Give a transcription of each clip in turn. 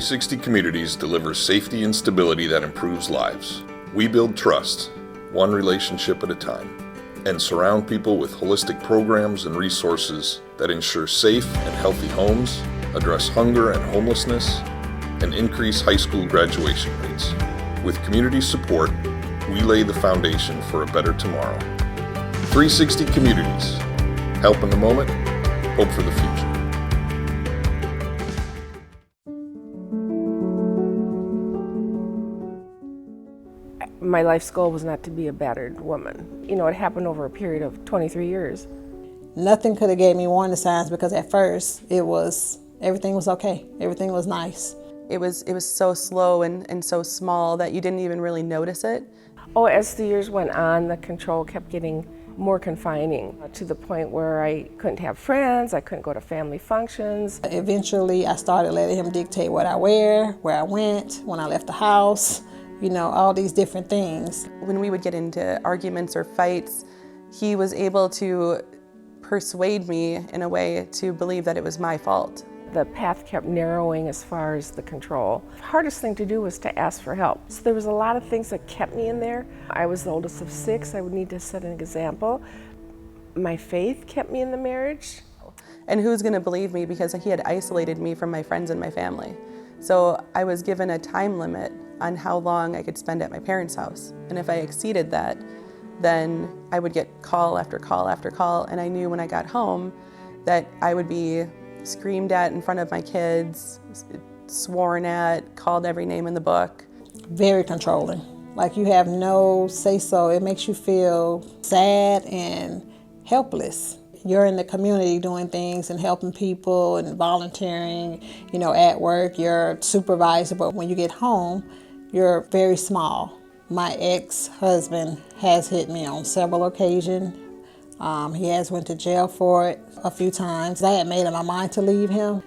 360 Communities delivers safety and stability that improves lives. We build trust, one relationship at a time, and surround people with holistic programs and resources that ensure safe and healthy homes, address hunger and homelessness, and increase high school graduation rates. With community support, we lay the foundation for a better tomorrow. 360 Communities. Help in the moment, hope for the future. My life's goal was not to be a battered woman. You know, it happened over a period of 23 years. Nothing could have gave me warning signs because at first everything was okay. Everything was nice. It was so slow and so small that you didn't even really notice it. Oh, as the years went on, the control kept getting more confining to the point where I couldn't have friends, I couldn't go to family functions. Eventually, I started letting him dictate what I wear, where I went, when I left the house, you know, all these different things. When we would get into arguments or fights, he was able to persuade me in a way to believe that it was my fault. The path kept narrowing as far as the control. The hardest thing to do was to ask for help. So there was a lot of things that kept me in there. I was the oldest of 6. I would need to set an example. My faith kept me in the marriage. And who's going to believe me, because he had isolated me from my friends and my family. So I was given a time limit on how long I could spend at my parents' house. And if I exceeded that, then I would get call after call after call. And I knew when I got home that I would be screamed at in front of my kids, sworn at, called every name in the book. Very controlling. Like you have no say-so. It makes you feel sad and helpless. You're in the community doing things and helping people and volunteering, you know, at work, you're supervisor, but when you get home, you're very small. My ex-husband has hit me on several occasions. He has went to jail for it a few times. I had made up my mind to leave him.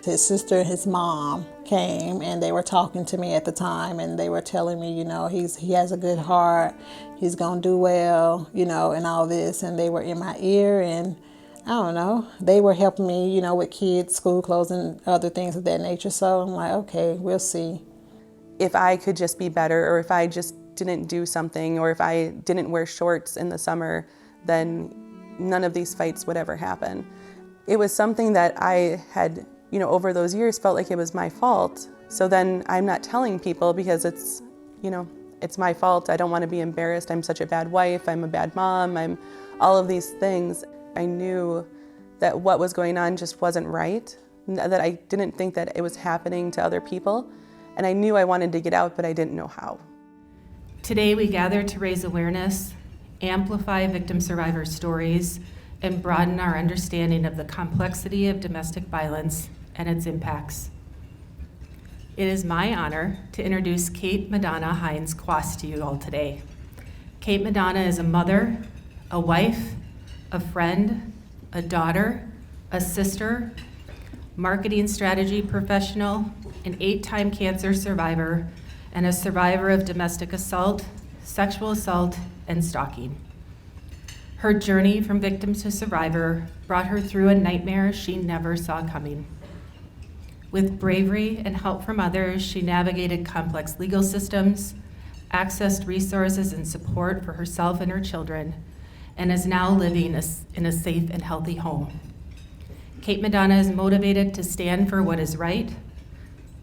His sister and his mom came and they were talking to me at the time and they were telling me, you know, he has a good heart, he's gonna do well, you know, and all this. And they were in my ear and I don't know, they were helping me, you know, with kids, school clothes and other things of that nature. So I'm like, okay, we'll see. If I could just be better, or if I just didn't do something, or if I didn't wear shorts in the summer, then none of these fights would ever happen. It was something that I had, you know, over those years felt like it was my fault. So then I'm not telling people because it's, you know, it's my fault. I don't want to be embarrassed. I'm such a bad wife. I'm a bad mom. I'm all of these things. I knew that what was going on just wasn't right, that I didn't think that it was happening to other people. And I knew I wanted to get out, but I didn't know how. Today we gather to raise awareness, amplify victim survivor stories, and broaden our understanding of the complexity of domestic violence and its impacts. It is my honor to introduce Kate Madonna Hines-Quast to you all today. Kate Madonna is a mother, a wife, a friend, a daughter, a sister, marketing strategy professional, an 8-time cancer survivor, and a survivor of domestic assault, sexual assault, and stalking. Her journey from victim to survivor brought her through a nightmare she never saw coming. With bravery and help from others, she navigated complex legal systems, accessed resources and support for herself and her children, and is now living in a safe and healthy home. Kate Madonna is motivated to stand for what is right,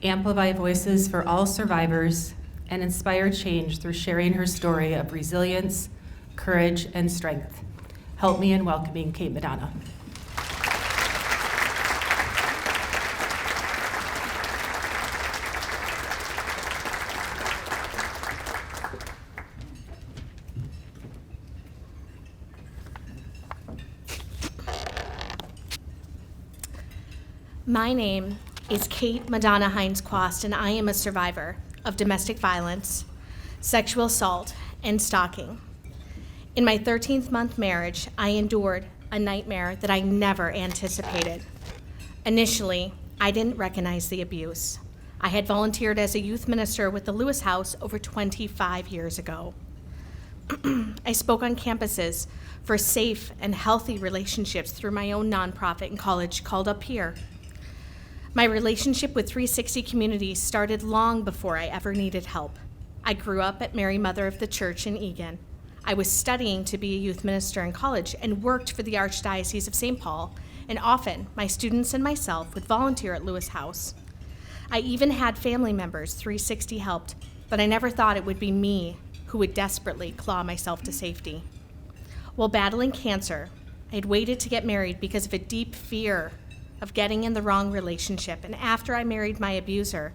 amplify voices for all survivors, and inspire change through sharing her story of resilience, courage, and strength. Help me in welcoming Kate Madonna. My name is Kate Madonna Hines-Quast, and I am a survivor of domestic violence, sexual assault, and stalking. In my 13th month marriage, I endured a nightmare that I never anticipated. Initially, I didn't recognize the abuse. I had volunteered as a youth minister with the Lewis House over 25 years ago. I spoke on campuses for safe and healthy relationships through my own nonprofit in college called Up Here. My relationship with 360 Communities started long before I ever needed help. I grew up at Mary Mother of the Church in Eagan. I was studying to be a youth minister in college and worked for the Archdiocese of St. Paul, and often my students and myself would volunteer at Lewis House. I even had family members 360 helped, but I never thought it would be me who would desperately claw myself to safety. While battling cancer, I had waited to get married because of a deep fear of getting in the wrong relationship, and after I married my abuser,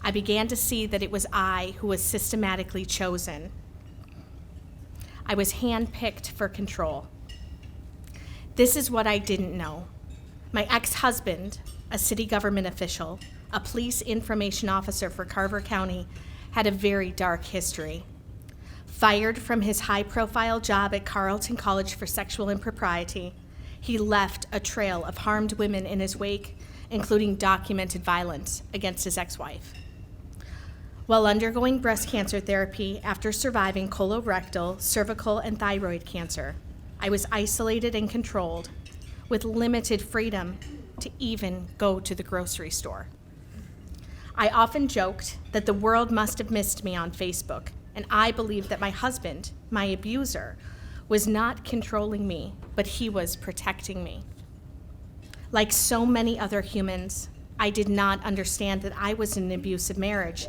I began to see that it was I who was systematically chosen. I was handpicked for control. This is what I didn't know. My ex-husband, a city government official, a police information officer for Carver County, had a very dark history. Fired from his high-profile job at Carleton College for sexual impropriety, he left a trail of harmed women in his wake, including documented violence against his ex-wife. While undergoing breast cancer therapy after surviving colorectal, cervical, and thyroid cancer, I was isolated and controlled, with limited freedom to even go to the grocery store. I often joked that the world must have missed me on Facebook, and I believed that my husband, my abuser, was not controlling me, but he was protecting me. Like so many other humans, I did not understand that I was in an abusive marriage.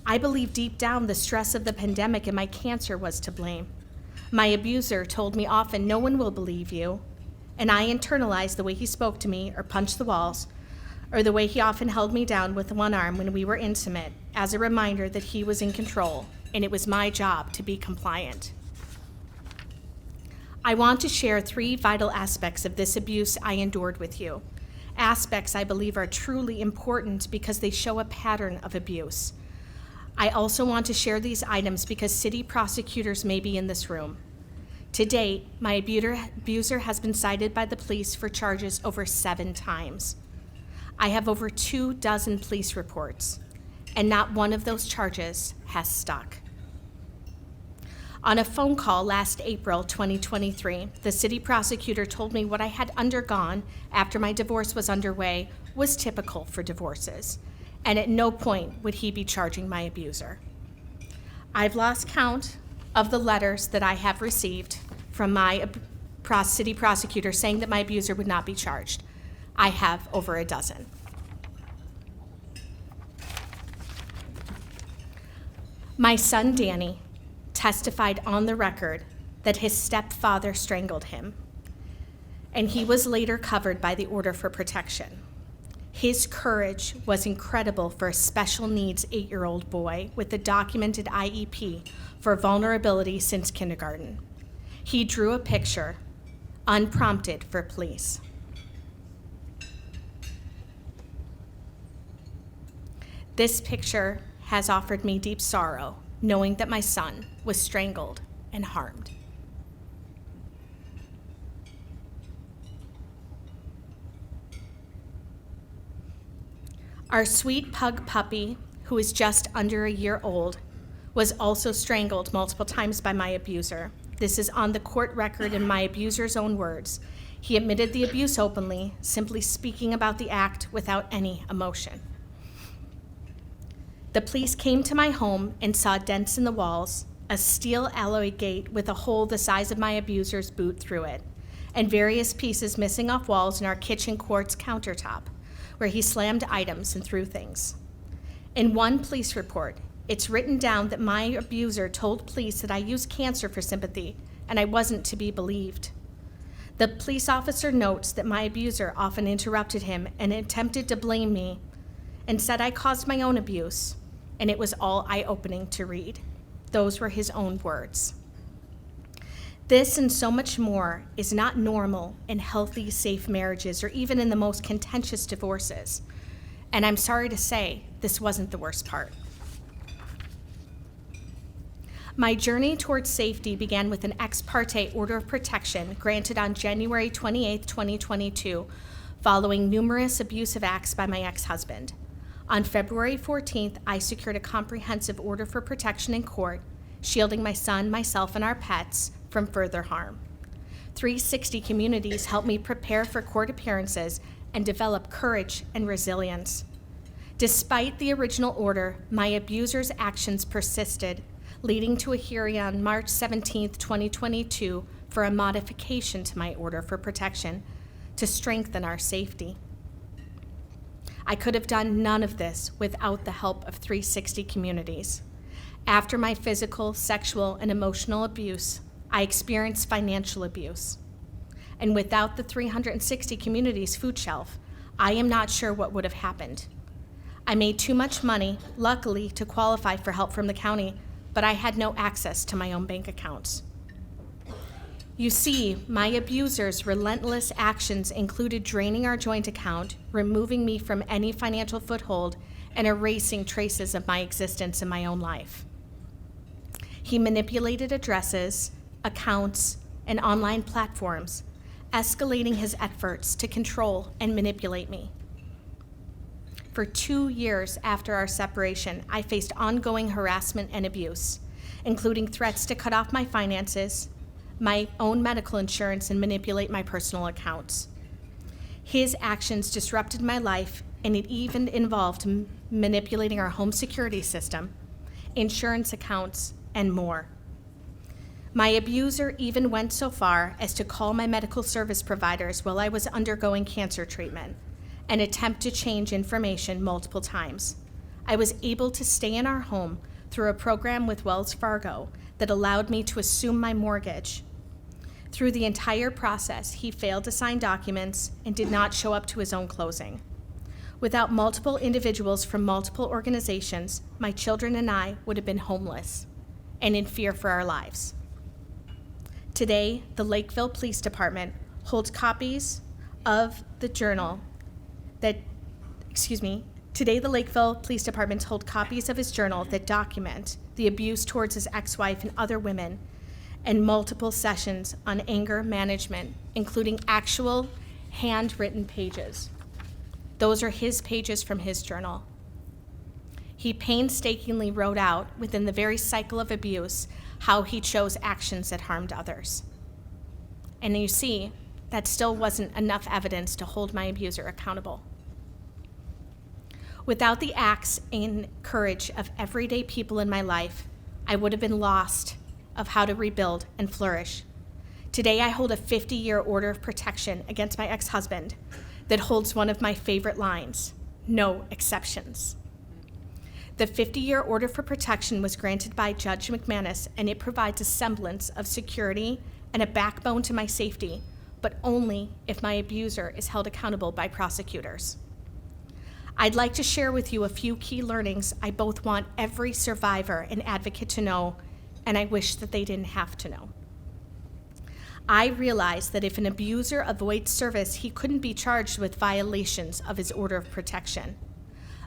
I believed deep down the stress of the pandemic and my cancer was to blame. My abuser told me often, "No one will believe you," and I internalized the way he spoke to me or punched the walls, or the way he often held me down with one arm when we were intimate, as a reminder that he was in control, and it was my job to be compliant. I want to share 3 vital aspects of this abuse I endured with you. Aspects I believe are truly important because they show a pattern of abuse. I also want to share these items because city prosecutors may be in this room. To date, my abuser has been cited by the police for charges over 7 times. I have over 24 police reports, and not one of those charges has stuck. On a phone call last April 2023, the city prosecutor told me what I had undergone after my divorce was underway was typical for divorces, and at no point would he be charging my abuser. I've lost count of the letters that I have received from my city prosecutor saying that my abuser would not be charged. I have over a dozen. My son, Danny, testified on the record that his stepfather strangled him, and he was later covered by the order for protection. His courage was incredible for a special needs 8-year-old boy with a documented IEP for vulnerability since kindergarten. He drew a picture, unprompted, for police. This picture has offered me deep sorrow, knowing that my son was strangled and harmed. Our sweet pug puppy, who is just under a year old, was also strangled multiple times by my abuser. This is on the court record in my abuser's own words. He admitted the abuse openly, simply speaking about the act without any emotion. The police came to my home and saw dents in the walls, a steel alloy gate with a hole the size of my abuser's boot through it, and various pieces missing off walls in our kitchen quartz countertop, where he slammed items and threw things. In one police report, it's written down that my abuser told police that I used cancer for sympathy and I wasn't to be believed. The police officer notes that my abuser often interrupted him and attempted to blame me and said I caused my own abuse, and it was all eye-opening to read. Those were his own words. This and so much more is not normal in healthy, safe marriages or even in the most contentious divorces. And I'm sorry to say, this wasn't the worst part. My journey towards safety began with an ex parte order of protection granted on January 28, 2022, following numerous abusive acts by my ex-husband. On February 14th, I secured a comprehensive order for protection in court, shielding my son, myself, and our pets from further harm. 360 Communities helped me prepare for court appearances and develop courage and resilience. Despite the original order, my abuser's actions persisted, leading to a hearing on March 17, 2022, for a modification to my order for protection to strengthen our safety. I could have done none of this without the help of 360 Communities. After my physical, sexual, and emotional abuse, I experienced financial abuse. And without the 360 Communities food shelf, I am not sure what would have happened. I made too much money, luckily, to qualify for help from the county, but I had no access to my own bank accounts. You see, my abuser's relentless actions included draining our joint account, removing me from any financial foothold, and erasing traces of my existence in my own life. He manipulated addresses, accounts, and online platforms, escalating his efforts to control and manipulate me. For 2 years after our separation, I faced ongoing harassment and abuse, including threats to cut off my finances, my own medical insurance, and manipulate my personal accounts. His actions disrupted my life, and it even involved manipulating our home security system, insurance accounts, and more. My abuser even went so far as to call my medical service providers while I was undergoing cancer treatment and attempt to change information multiple times. I was able to stay in our home through a program with Wells Fargo that allowed me to assume my mortgage. Through the entire process, he failed to sign documents and did not show up to his own closing. Without multiple individuals from multiple organizations, my children and I would have been homeless and in fear for our lives. Today, the Lakeville Police Department holds copies of the journal Today, the Lakeville Police Department hold copies of his journal that document the abuse towards his ex-wife and other women, and multiple sessions on anger management, including actual handwritten pages. Those are his pages from his journal. He painstakingly wrote out, within the very cycle of abuse, how he chose actions that harmed others. And you see, that still wasn't enough evidence to hold my abuser accountable. Without the acts and courage of everyday people in my life, I would have been lost of how to rebuild and flourish. Today, I hold a 50-year order of protection against my ex-husband that holds one of my favorite lines: no exceptions. The 50-year order for protection was granted by Judge McManus, and it provides a semblance of security and a backbone to my safety, but only if my abuser is held accountable by prosecutors. I'd like to share with you a few key learnings I both want every survivor and advocate to know, and I wish that they didn't have to know. I realized that if an abuser avoids service, he couldn't be charged with violations of his order of protection.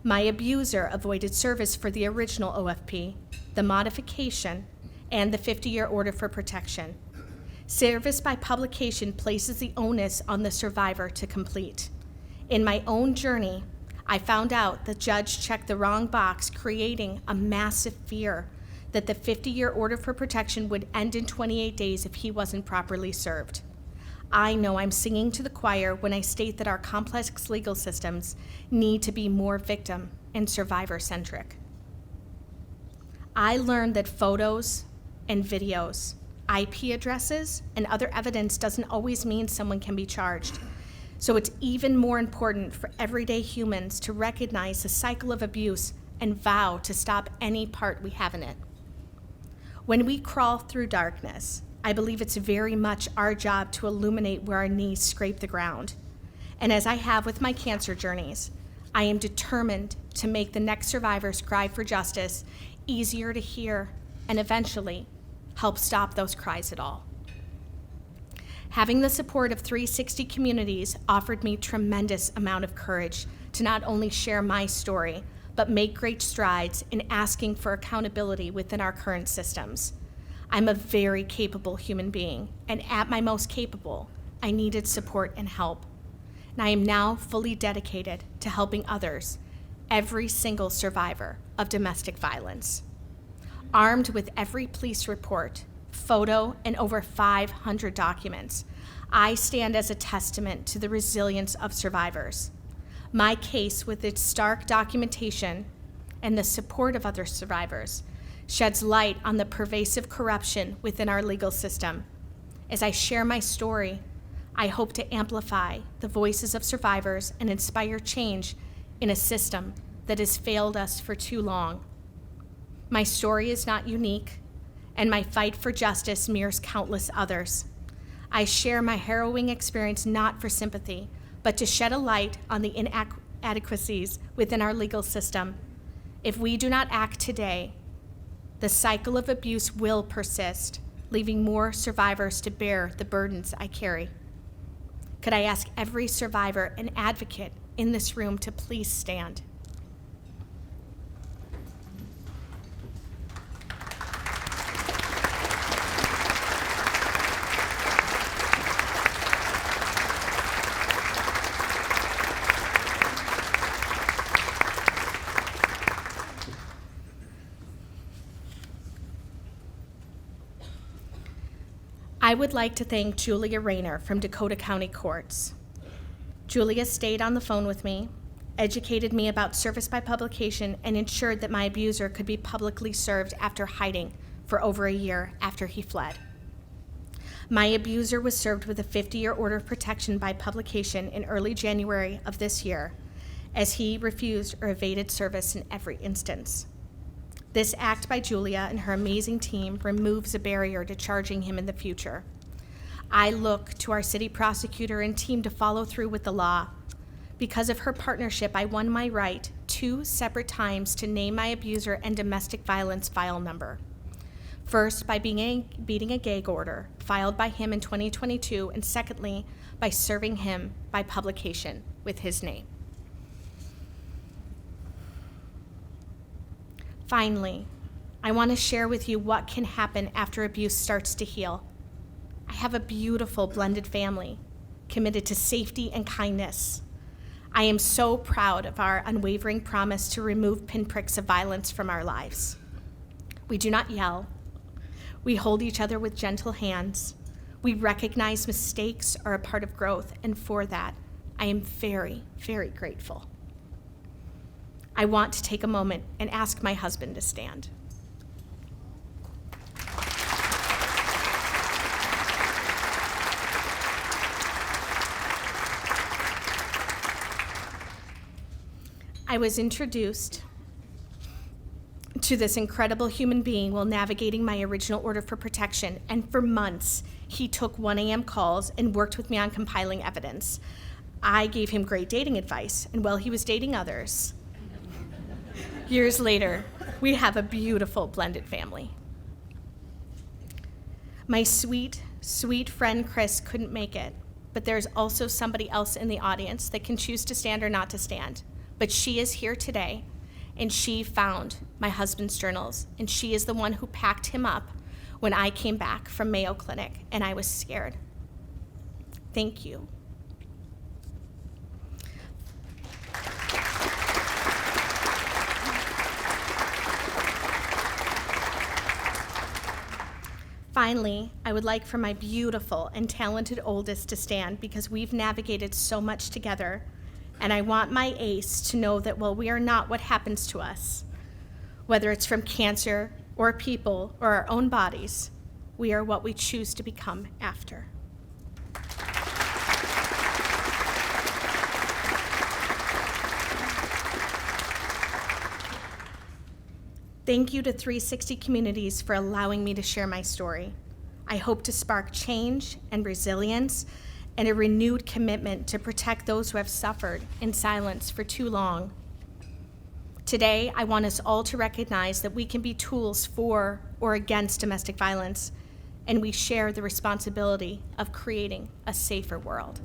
My abuser avoided service for the original OFP, the modification, and the 50-year order for protection. Service by publication places the onus on the survivor to complete. In my own journey, I found out the judge checked the wrong box, creating a massive fear that the 50-year order for protection would end in 28 days if he wasn't properly served. I know I'm singing to the choir when I state that our complex legal systems need to be more victim and survivor-centric. I learned that photos and videos, IP addresses, and other evidence doesn't always mean someone can be charged. So it's even more important for everyday humans to recognize the cycle of abuse and vow to stop any part we have in it. When we crawl through darkness, I believe it's very much our job to illuminate where our knees scrape the ground. And as I have with my cancer journeys, I am determined to make the next survivor's cry for justice easier to hear and eventually help stop those cries at all. Having the support of 360 Communities offered me tremendous amount of courage to not only share my story, but make great strides in asking for accountability within our current systems. I'm a very capable human being, and at my most capable, I needed support and help. And I am now fully dedicated to helping others, every single survivor of domestic violence. Armed with every police report, photo, and over 500 documents, I stand as a testament to the resilience of survivors. My case, with its stark documentation and the support of other survivors, sheds light on the pervasive corruption within our legal system. As I share my story, I hope to amplify the voices of survivors and inspire change in a system that has failed us for too long. My story is not unique, and my fight for justice mirrors countless others. I share my harrowing experience not for sympathy, but to shed a light on the inadequacies within our legal system. If we do not act today, the cycle of abuse will persist, leaving more survivors to bear the burdens I carry. Could I ask every survivor and advocate in this room to please stand? I would like to thank Julia Rayner from Dakota County Courts. Julia stayed on the phone with me, educated me about service by publication, and ensured that my abuser could be publicly served after hiding for over a year after he fled. My abuser was served with a 50-year order of protection by publication in early January of this year, as he refused or evaded service in every instance. This act by Julia and her amazing team removes a barrier to charging him in the future. I look to our city prosecutor and team to follow through with the law. Because of her partnership, I won my right 2 separate times to name my abuser and domestic violence file number. First, by beating a gag order filed by him in 2022, and secondly, by serving him by publication with his name. Finally, I want to share with you what can happen after abuse starts to heal. I have a beautiful blended family committed to safety and kindness. I am so proud of our unwavering promise to remove pinpricks of violence from our lives. We do not yell. We hold each other with gentle hands. We recognize mistakes are a part of growth, and for that, I am very, very grateful. I want to take a moment and ask my husband to stand. I was introduced to this incredible human being while navigating my original order for protection, and for months, he took 1 a.m. calls and worked with me on compiling evidence. I gave him great dating advice, and while he was dating others, years later, we have a beautiful blended family. My sweet, sweet friend Chris couldn't make it, but there's also somebody else in the audience that can choose to stand or not to stand. But she is here today, and she found my husband's journals, and she is the one who packed him up when I came back from Mayo Clinic, and I was scared. Thank you. Finally, I would like for my beautiful and talented oldest to stand, because we've navigated so much together, and I want my ace to know that while we are not what happens to us, whether it's from cancer or people or our own bodies, we are what we choose to become after. Thank you to 360 Communities for allowing me to share my story. I hope to spark change and resilience and a renewed commitment to protect those who have suffered in silence for too long. Today, I want us all to recognize that we can be tools for or against domestic violence, and we share the responsibility of creating a safer world.